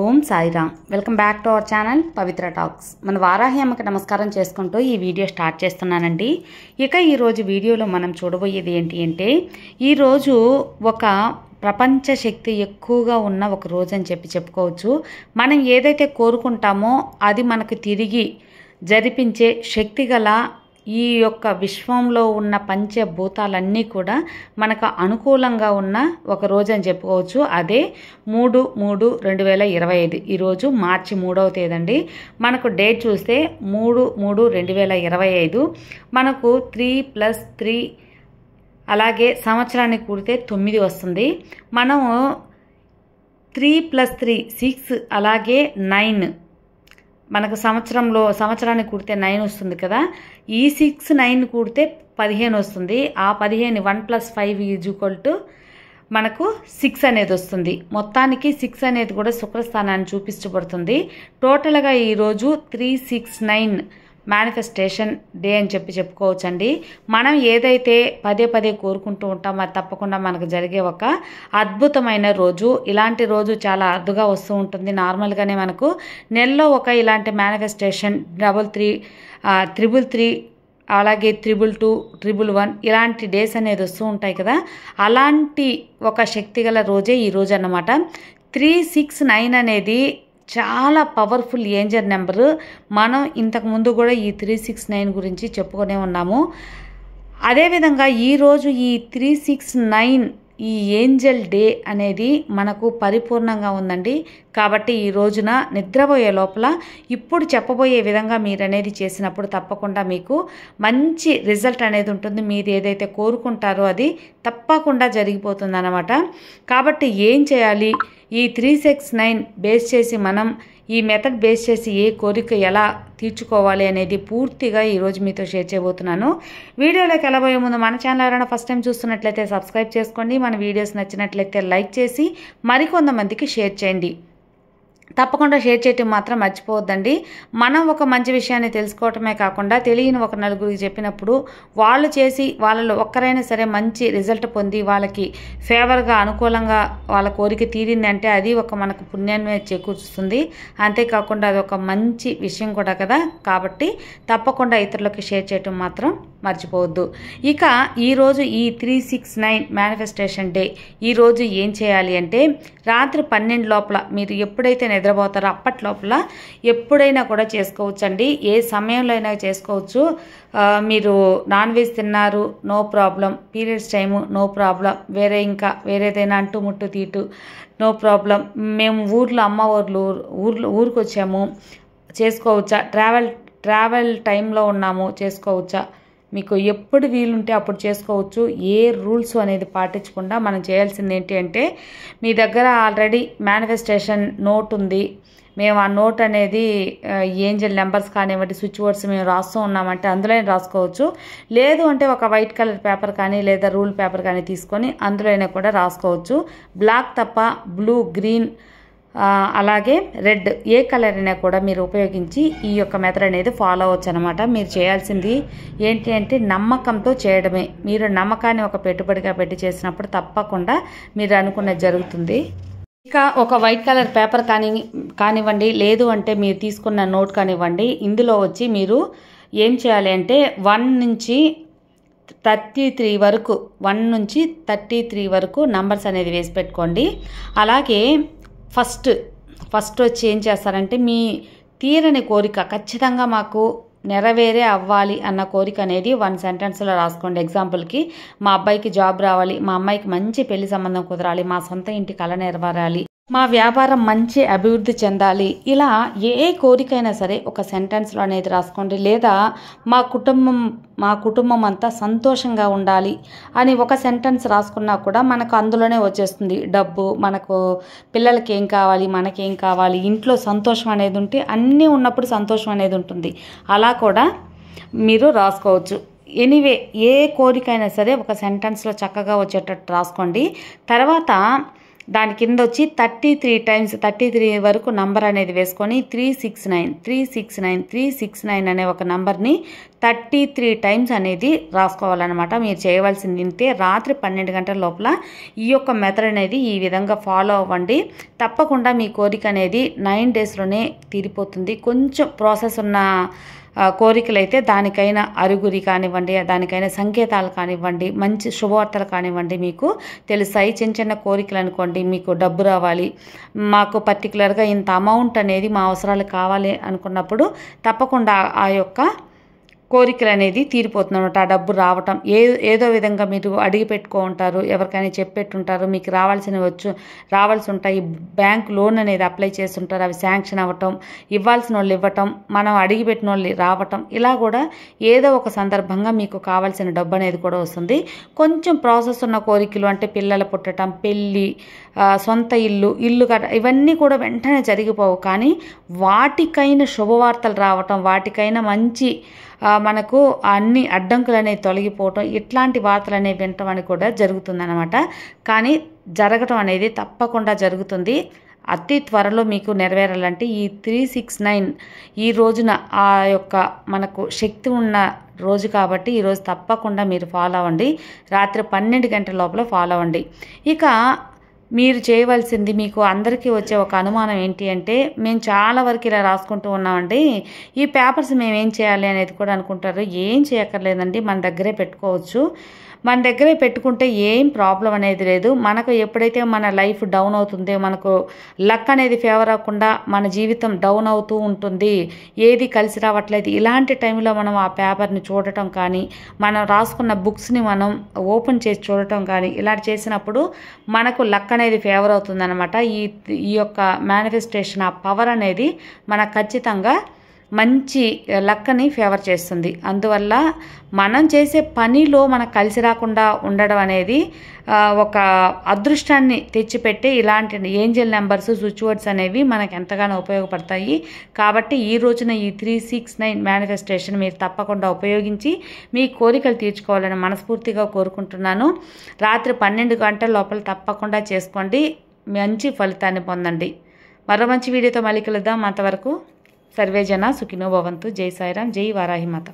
Om Sairam. Welcome back to our channel Pavitra talks. మన వారాహి అమ్మకి నమస్కారం చేసుకుంటూ ఈ వీడియో స్టార్ట్ చేస్తున్నానండి. ఇక ఈరోజు వీడియోలో మనం చూడబోయేది ఏంటి అంటే, ఈరోజు ఒక ప్రపంచ శక్తి ఎక్కువగా ఉన్న ఒక రోజు అని చెప్పుకోవచ్చు. మనం ఏదైతే కోరుకుంటామో అది మనకు తిరిగి జరిపించే శక్తి గల ఈ యొక్క విశ్వంలో ఉన్న పంచభూతాలన్నీ కూడా మనకు అనుకూలంగా ఉన్న ఒక రోజు అని చెప్పుకోవచ్చు. అదే 3/3/2025. ఈరోజు మార్చి 3వ తేదీ అండి. మనకు డేట్ చూస్తే 3/3/2025. మనకు 3+3 అలాగే సంవత్సరానికి కూడితే 9 వస్తుంది. మనము 3+3 6 అలాగే 9 మనకు సంవత్సరానికి కూడితే 9 వస్తుంది కదా. ఈ 6 9 కూడితే 15 వస్తుంది. ఆ 15 1+5 మనకు 6 అనేది వస్తుంది. మొత్తానికి 6 అనేది కూడా శుక్రస్థానాన్ని చూపించబడుతుంది. టోటల్గా ఈరోజు 369 మేనిఫెస్టేషన్ డే అని చెప్పుకోవచ్చండి. మనం ఏదైతే పదే కోరుకుంటూ ఉంటామో అది తప్పకుండా మనకు జరిగే ఒక అద్భుతమైన రోజు. ఇలాంటి రోజు చాలా అరుదుగా వస్తూ ఉంటుంది. నార్మల్గానే మనకు నెలలో ఒక ఇలాంటి మేనిఫెస్టేషన్ 333 333 అలాగే 222 111 ఇలాంటి డేస్ అనేది వస్తూ ఉంటాయి కదా. అలాంటి ఒక శక్తిగల రోజే ఈ రోజు అన్నమాట. 369 అనేది చాలా పవర్ఫుల్ ఏంజల్ నెంబరు. మనం ఇంతకుముందు కూడా ఈ 369 గురించి చెప్పుకునే ఉన్నాము. అదేవిధంగా ఈరోజు ఈ 369 ఈ ఏంజల్ డే అనేది మనకు పరిపూర్ణంగా ఉందండి. కాబట్టి ఈ రోజున నిద్రపోయే లోపల ఇప్పుడు చెప్పబోయే విధంగా మీరు అనేది చేసినప్పుడు తప్పకుండా మీకు మంచి రిజల్ట్ అనేది ఉంటుంది. మీరు ఏదైతే కోరుకుంటారో అది తప్పకుండా జరిగిపోతుంది అన్నమాట. కాబట్టి ఏం చేయాలి, ఈ 369 బేస్ చేసి మనం ఈ మెథడ్ బేస్ చేసి ఏ కోరిక ఎలా తీర్చుకోవాలి అనేది పూర్తిగా ఈరోజు మీతో షేర్ చేయబోతున్నాను. వీడియోలోకి వెళ్ళబోయే ముందు మన ఛానల్ ఎవరైనా ఫస్ట్ టైం చూస్తున్నట్లయితే సబ్స్క్రైబ్ చేసుకోండి. మన వీడియోస్ నచ్చినట్లయితే లైక్ చేసి మరికొంతమందికి షేర్ చేయండి. తప్పకుండా షేర్ చేయటం మాత్రం మర్చిపోవద్దండి. మనం ఒక మంచి విషయాన్ని తెలుసుకోవటమే కాకుండా తెలియని ఒక నలుగురికి చెప్పినప్పుడు వాళ్ళు చేసి వాళ్ళలో ఒక్కరైనా సరే మంచి రిజల్ట్ పొంది వాళ్ళకి ఫేవర్గా అనుకూలంగా వాళ్ళ కోరిక తీరింది అంటే అది ఒక మనకు పుణ్యాన్ని చేకూరుస్తుంది. అంతేకాకుండా అది ఒక మంచి విషయం కూడా కదా. కాబట్టి తప్పకుండా ఇతరులకు షేర్ చేయటం మాత్రం మర్చిపోవద్దు. ఇక ఈరోజు ఈ 369 మేనిఫెస్టేషన్ డే ఈరోజు ఏం చేయాలి అంటే, రాత్రి 12 లోపల మీరు ఎప్పుడైతే నిద్రపోతారో అప్పటి లోపల ఎప్పుడైనా కూడా చేసుకోవచ్చండి. ఏ సమయంలో అయినా చేసుకోవచ్చు. మీరు నాన్ వెజ్ తిన్నారు no problem, periods time no problem, వేరేదైనా అంటు ముట్టు తీటు నో ప్రాబ్లం, మేము అమ్మ ఊరికి వచ్చాము చేసుకోవచ్చా, ట్రావెల్ టైంలో ఉన్నాము చేసుకోవచ్చా, మీకు ఎప్పుడు వీలుంటే అప్పుడు చేసుకోవచ్చు. ఏ రూల్స్ అనేది పాటించకుండా మనం చేయాల్సింది ఏంటి అంటే, మీ దగ్గర ఆల్రెడీ మేనిఫెస్టేషన్ నోట్ ఉంది, మేము ఆ నోట్ అనేది ఏంజల్ నెంబర్స్ కానివ్వండి స్విచ్ వర్డ్స్ మేము రాస్తూ ఉన్నామంటే అందులో రాసుకోవచ్చు. లేదు అంటే ఒక వైట్ కలర్ పేపర్ కానీ లేదా రూల్ పేపర్ కానీ తీసుకొని అందులోనే కూడా రాసుకోవచ్చు. బ్లాక్ తప్ప బ్లూ, గ్రీన్ అలాగే రెడ్ ఏ కలర్ అయినా కూడా మీరు ఉపయోగించి ఈ యొక్క మెథడ్ అనేది ఫాలో అవ్వచ్చు అనమాట. మీరు చేయాల్సింది ఏంటి అంటే నమ్మకంతో చేయడమే. మీరు నమ్మకాన్ని ఒక పెట్టుబడిగా పెట్టి చేసినప్పుడు తప్పకుండా మీరు అనుకున్నది జరుగుతుంది. ఇక ఒక వైట్ కలర్ పేపర్ కానివ్వండి లేదు అంటే మీరు తీసుకున్న నోట్ కానివ్వండి, ఇందులో వచ్చి మీరు ఏం చేయాలి అంటే 1 నుంచి 33 వరకు 1 నుంచి 33 వరకు నంబర్స్ అనేది వేసి పెట్టుకోండి. అలాగే ఫస్ట్ వచ్చి ఏం చేస్తారంటే, మీ తీరని కోరిక ఖచ్చితంగా మాకు నెరవేరే అవ్వాలి అన్న కోరిక అనేది 1 సెంటెన్స్లో రాసుకోండి. ఎగ్జాంపుల్కి, మా అబ్బాయికి జాబ్ రావాలి, మా అమ్మాయికి మంచి పెళ్లి సంబంధం కుదరాలి, మా సొంత ఇంటి కళ నెరవేరాలి, మా వ్యాపారం మంచి అభివృద్ధి చెందాలి. ఇలా ఏ కోరికైనా సరే ఒక సెంటెన్స్లో అనేది రాసుకోండి. లేదా మా కుటుంబం అంతా సంతోషంగా ఉండాలి అని ఒక సెంటెన్స్ రాసుకున్నా కూడా మనకు అందులోనే వచ్చేస్తుంది. డబ్బు, మనకు పిల్లలకి ఏం కావాలి, మనకేం కావాలి, ఇంట్లో సంతోషం అనేది ఉంటే అన్నీ ఉన్నప్పుడు సంతోషం అనేది ఉంటుంది. అలా కూడా మీరు రాసుకోవచ్చు. ఎనీవే ఏ కోరికైనా సరే ఒక సెంటెన్స్లో చక్కగా వచ్చేటట్టు రాసుకోండి. తర్వాత దాని కింద వచ్చి 33 టైమ్స్ 33 వరకు నంబర్ అనేది వేసుకొని 369 అనే ఒక నంబర్ని 33 టైమ్స్ అనేది రాసుకోవాలన్నమాట. మీరు చేయవలసింది ఇంతే. రాత్రి 12 గంటల లోపల ఈ యొక్క మెథడ్ అనేది ఈ విధంగా ఫాలో అవ్వండి. తప్పకుండా మీ కోరిక అనేది 9 డేస్లోనే తీరిపోతుంది. కొంచెం ప్రాసెస్ ఉన్న కోరికలు అయితే దానికైనా అరుగురి కానివ్వండి, దానికైనా సంకేతాలు కానివ్వండి, మంచి శుభవార్తలు కానివ్వండి మీకు తెలుస్తాయి. చిన్న చిన్న కోరికలు అనుకోండి, మీకు డబ్బు రావాలి, మాకు పర్టికులర్గా ఇంత అమౌంట్ అనేది మా అవసరాలు కావాలి అనుకున్నప్పుడు తప్పకుండా ఆ యొక్క కోరికలు అనేది తీరిపోతుందన్నమాట. ఆ డబ్బు రావటం ఏదో విధంగా మీరు అడిగి పెట్టుకో ఉంటారు, ఎవరికైనా చెప్పెట్టుంటారు, మీకు రావాల్సి ఉంటాయి. బ్యాంక్ లోన్ అనేది అప్లై చేస్తుంటారు, అవి శాంక్షన్ అవ్వటం, ఇవ్వాల్సిన వాళ్ళు ఇవ్వటం, మనం అడిగి పెట్టిన వాళ్ళు రావటం, ఇలా కూడా ఏదో ఒక సందర్భంగా మీకు కావాల్సిన డబ్బు అనేది కూడా వస్తుంది. కొంచెం ప్రాసెస్ ఉన్న కోరికలు అంటే పిల్లలు పుట్టడం, పెళ్ళి, సొంత ఇల్లు ఇవన్నీ కూడా వెంటనే జరిగిపోవు. కానీ వాటికైనా శుభవార్తలు రావటం, వాటికైనా మంచి మనకు అన్ని అడ్డంకులు అనేవి తొలగిపోవటం, ఇట్లాంటి వార్తలు అనేవి వినటం అని కూడా జరుగుతుందన్నమాట. కానీ జరగటం అనేది తప్పకుండా జరుగుతుంది. అతి త్వరలో మీకు నెరవేరాలంటే ఈ 369 ఈ రోజున ఆ యొక్క మనకు శక్తి ఉన్న రోజు కాబట్టి ఈరోజు తప్పకుండా మీరు ఫాలో అవ్వండి. రాత్రి 12 గంటల లోపల ఫాలో అవ్వండి. ఇక మీరు చేయవలసింది, మీకు అందరికీ వచ్చే ఒక అనుమానం ఏంటి అంటే, మేము చాలా వరకు ఇలా రాసుకుంటూ ఉన్నామండి, ఈ పేపర్స్ మేము ఏం చేయాలి అనేది కూడా అనుకుంటారు. ఏం చేయక్కర్లేదండి, మన దగ్గరే పెట్టుకోవచ్చు. మన దగ్గరే పెట్టుకుంటే ఏం ప్రాబ్లం అనేది లేదు. మనకు ఎప్పుడైతే మన లైఫ్ డౌన్ అవుతుందో, మనకు లక్ అనేది ఫేవర్ అవ్వకుండా మన జీవితం డౌన్ అవుతూ ఉంటుంది, ఏది కలిసి రావట్లేదు, ఇలాంటి టైంలో మనం ఆ పేపర్ని చూడటం కానీ, మనం రాసుకున్న బుక్స్ని మనం ఓపెన్ చేసి చూడటం కానీ ఇలా చేసినప్పుడు మనకు లక్ అనేది ఫేవర్ అవుతుందన్నమాట. ఈ యొక్క మేనిఫెస్టేషన్ ఆ పవర్ అనేది మనకు ఖచ్చితంగా మంచి లక్ని ఫేవర్ చేస్తుంది. అందువల్ల మనం చేసే పనిలో మనకు కలిసి రాకుండా ఉండడం అనేది ఒక అదృష్టాన్ని తెచ్చిపెట్టే ఇలాంటి ఏంజల్ నెంబర్స్, స్విచ్ వర్డ్స్ అనేవి మనకు ఎంతగానో ఉపయోగపడతాయి. కాబట్టి ఈ రోజున ఈ 369 మేనిఫెస్టేషన్ మీరు తప్పకుండా ఉపయోగించి మీ కోరికలు తీర్చుకోవాలని మనస్ఫూర్తిగా కోరుకుంటున్నాను. రాత్రి 12 గంటల లోపల తప్పకుండా చేసుకోండి, మంచి ఫలితాన్ని పొందండి. మరో మంచి వీడియోతో మళ్ళీ కలుద్దాం. అంతవరకు సర్వే జన సుఖినో భవంతు. జై సాయిరాం, జై వారాహి మాత.